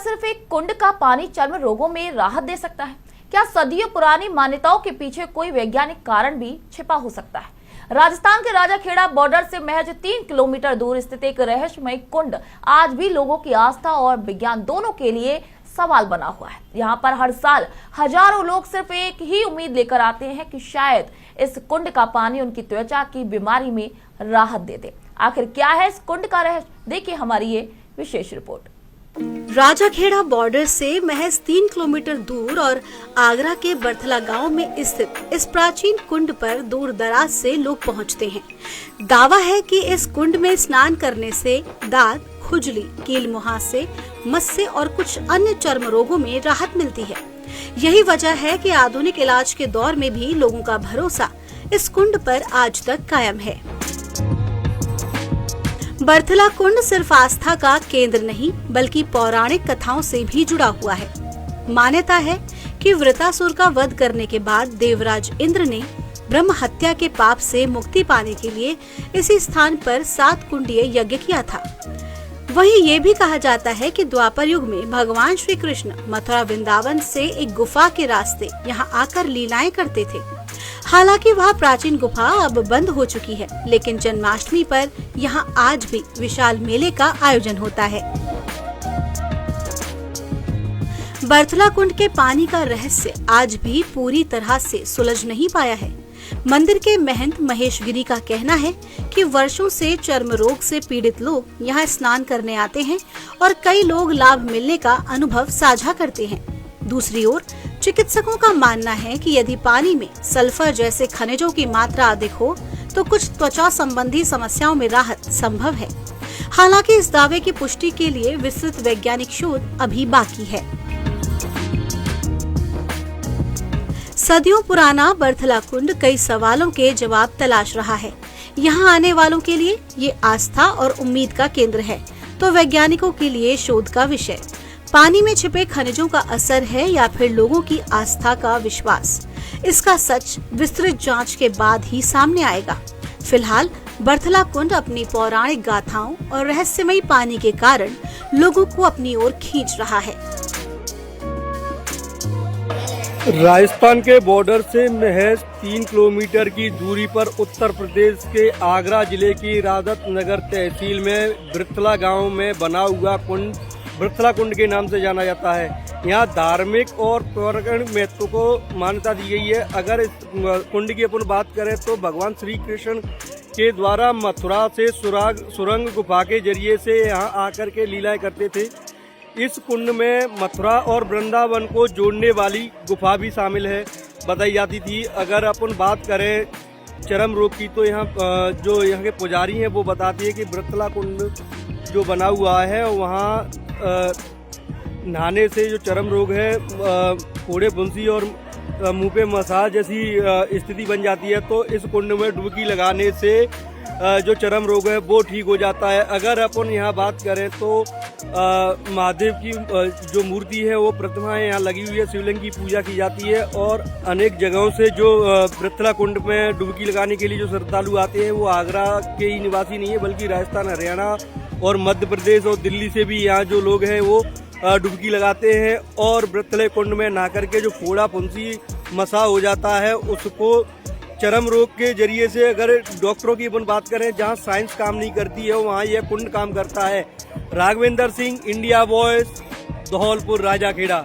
सिर्फ एक कुंड का पानी चर्म रोगों में राहत दे सकता है? क्या सदियों पुरानी मान्यताओं के पीछे कोई वैज्ञानिक कारण भी छिपा हो सकता है? राजस्थान के राजाखेड़ा बॉर्डर से महज 3 किलोमीटर दूर स्थित एक रहस्यमय कुंड आज भी लोगों की आस्था और विज्ञान दोनों के लिए सवाल बना हुआ है। यहाँ पर हर साल हजारों लोग सिर्फ एक ही उम्मीद लेकर आते हैं कि शायद इस कुंड का पानी उनकी त्वचा की बीमारी में राहत दे दे। आखिर क्या है इस कुंड का रहस्य? देखिए हमारी ये विशेष रिपोर्ट। राजाखेड़ा बॉर्डर से महज 3 किलोमीटर दूर और आगरा के बर्थला गांव में स्थित इस प्राचीन कुंड पर दूर दराज से लोग पहुंचते हैं। दावा है कि इस कुंड में स्नान करने से दांत, खुजली, कील मुहासे, मस्से और कुछ अन्य चर्म रोगों में राहत मिलती है। यही वजह है कि आधुनिक इलाज के दौर में भी लोगों का भरोसा इस कुंड पर आज तक कायम है। बर्थला कुंड सिर्फ आस्था का केंद्र नहीं बल्कि पौराणिक कथाओं से भी जुड़ा हुआ है। मान्यता है कि वृतासुर का वध करने के बाद देवराज इंद्र ने ब्रह्म हत्या के पाप से मुक्ति पाने के लिए इसी स्थान पर 7 कुंडीय यज्ञ किया था। वहीं ये भी कहा जाता है कि द्वापर युग में भगवान श्री कृष्ण मथुरा वृंदावन से एक गुफा के रास्ते यहाँ आकर लीलाएं करते थे। हालांकि वह प्राचीन गुफा अब बंद हो चुकी है, लेकिन जन्माष्टमी पर यहाँ आज भी विशाल मेले का आयोजन होता है। बर्थला कुंड के पानी का रहस्य आज भी पूरी तरह से सुलझ नहीं पाया है। मंदिर के महंत महेश गिरी का कहना है कि वर्षों से चर्म रोग से पीड़ित लोग यहाँ स्नान करने आते हैं और कई लोग लाभ मिलने का अनुभव साझा करते हैं। दूसरी ओर चिकित्सकों का मानना है कि यदि पानी में सल्फर जैसे खनिजों की मात्रा अधिक हो तो कुछ त्वचा संबंधी समस्याओं में राहत संभव है। हालांकि इस दावे की पुष्टि के लिए विस्तृत वैज्ञानिक शोध अभी बाकी है। सदियों पुराना बर्थला कुंड कई सवालों के जवाब तलाश रहा है। यहाँ आने वालों के लिए ये आस्था और उम्मीद का केंद्र है, तो वैज्ञानिकों के लिए शोध का विषय पानी में छिपे खनिजों का असर है या फिर लोगों की आस्था का विश्वास। इसका सच विस्तृत जांच के बाद ही सामने आएगा। फिलहाल बर्थला कुंड अपनी पौराणिक गाथाओं और रहस्यमयी पानी के कारण लोगों को अपनी ओर खींच रहा है। राजस्थान के बॉर्डर से महज 3 किलोमीटर की दूरी पर उत्तर प्रदेश के आगरा जिले की राजत नगर तहसील में बर्थला गांव में बना हुआ कुंड बर्थला कुंड के नाम से जाना जाता है। यहाँ धार्मिक और पौराणिक महत्व को मान्यता दी गई है। अगर इस कुंड की अपन बात करें तो भगवान श्री कृष्ण के द्वारा मथुरा से सुरंग गुफा के जरिए से यहाँ आकर के लीलाएं करते थे। इस कुंड में मथुरा और वृंदावन को जोड़ने वाली गुफा भी शामिल है बताई जाती थी। अगर अपन बात करें चर्म रोग की तो यहाँ जो यहाँ के पुजारी हैं वो बताती है कि बर्थला कुंड जो बना हुआ है वहाँ नहाने से जो चर्म रोग है, फोड़े फुंसी और मुंह पे मसाज जैसी स्थिति बन जाती है, तो इस कुंड में डुबकी लगाने से जो चर्म रोग है वो ठीक हो जाता है। अगर अपन यहाँ बात करें तो महादेव की जो मूर्ति है वो प्रतिमा यहाँ लगी हुई है, शिवलिंग की पूजा की जाती है और अनेक जगहों से जो बर्थला कुंड में डुबकी लगाने के लिए जो श्रद्धालु आते हैं वो आगरा के ही निवासी नहीं है बल्कि राजस्थान, हरियाणा और मध्य प्रदेश और दिल्ली से भी यहाँ जो लोग हैं वो डुबकी लगाते हैं और बर्थले कुंड में नहा करके जो फोड़ा फुंसी मसा हो जाता है उसको चर्म रोग के जरिए से, अगर डॉक्टरों की अपन बात करें जहां साइंस काम नहीं करती है वहां यह कुंड काम करता है। Raghvendra Singh, India Voice, Dholpur, Rajakhera.